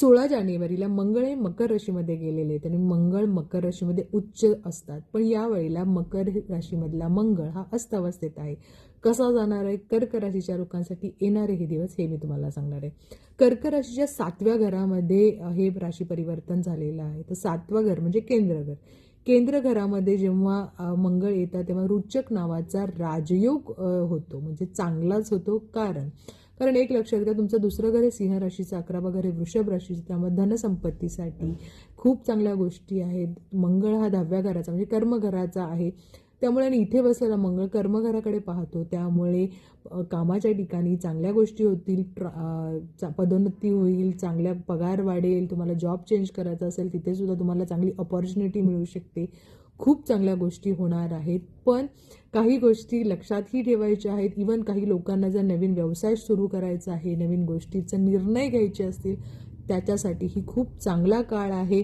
16 जानेवारीला मंगळ हे मकर राशीमध्ये गेलेले आहेत आणि मंगळ मकर राशीमध्ये उच्च असतात. पण यावेळेला मकर राशीमधला मंगळ हा अस्थावस्थेत आहे. कसा जाणार आहे कर्क राशीच्या लोकांसाठी येणारे हे दिवस हे मी तुम्हाला सांगणार आहे. कर्क राशीच्या 7व्या घरामध्ये हे राशी परिवर्तन झालेलं आहे. तर 7वं घर म्हणजे केंद्र घर. केंद्र घरामध्ये जेव्हा मंगळ येतात तेव्हा रुचक नावाचा राजयोग होतो, म्हणजे चांगलाच होतो. कारण एक लक्षात घ्या, तुमचं दुसरं घर आहे सिंह राशीचं, 11वं घर आहे वृषभ राशीचं, त्यामुळे धनसंपत्तीसाठी खूप चांगल्या गोष्टी आहेत. मंगळ हा 10व्या घराचा म्हणजे कर्मघराचा आहे. त्यामुळे आणि इथे बसलेला मंगळ कर्मघराकडे पाहतो, त्यामुळे कामाच्या ठिकाणी चांगल्या गोष्टी होतील, पदोन्नती होईल, चांगल्या पगार वाढेल. तुम्हाला जॉब चेंज करायचा असेल तिथे सुद्धा तुम्हाला चांगली अपॉर्च्युनिटी मिळू शकते. खूप चांगल्या गोष्टी होणार आहेत. पण काही गोष्टी लक्षातही ठेवायच्या आहेत. इवन काही लोकांना जर नवीन व्यवसाय सुरू करायचा आहे, नवीन गोष्टीचा निर्णय घ्यायचे असतील, त्याच्यासाठीही खूप चांगला काळ आहे.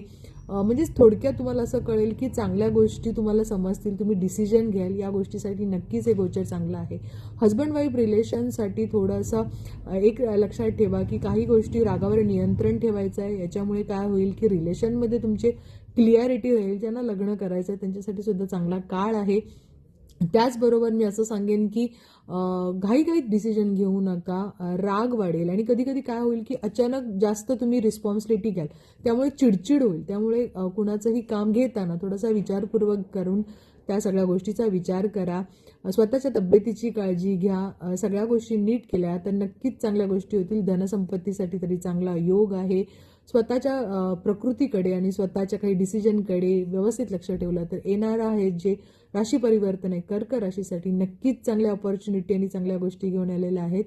म्हणजेच थोडक्यात तुम्हाला असं कळेल की चांगल्या गोष्टी तुम्हाला समजतील, तुम्ही डिसिजन घ्याल. या गोष्टीसाठी नक्कीच हे गोचर चांगलं आहे. हजबंड वाईफ रिलेशनसाठी थोडंसं एक लक्षात ठेवा की काही गोष्टी रागावर नियंत्रण ठेवायचं आहे. याच्यामुळे काय होईल की रिलेशनमध्ये तुमचे क्लिअरिटी राहील. ज्यांना लग्न करायचं आहे त्यांच्यासाठी सुद्धा चांगला काळ आहे. त्याचबरोबर मी असं सांगेन की घाईघाईत डिसिजन घेऊ नका, राग वाढेल आणि कधी कधी काय होईल की अचानक जास्त तुम्ही रिस्पॉन्सिबिलिटी घ्याल, त्यामुळे चिडचिड होईल. त्यामुळे कुणाचंही काम घेताना थोडासा विचारपूर्वक करून त्या सगळ्या गोष्टीचा विचार करा. स्वतःच्या तब्येतीची काळजी घ्या. सगळ्या गोष्टी नीट केल्या तर नक्कीच चांगल्या गोष्टी होतील. धनसंपत्तीसाठी तरी चांगला योग आहे. स्वतःच्या प्रकृतीकडे आणि स्वतःच्या काही डिसिजनकडे व्यवस्थित लक्ष ठेवलं तर येणारा आहे जे राशी परिवर्तन आहे कर्क राशीसाठी नक्कीच चांगल्या अपॉर्च्युनिटी आणि चांगल्या गोष्टी घेऊन आलेल्या आहेत.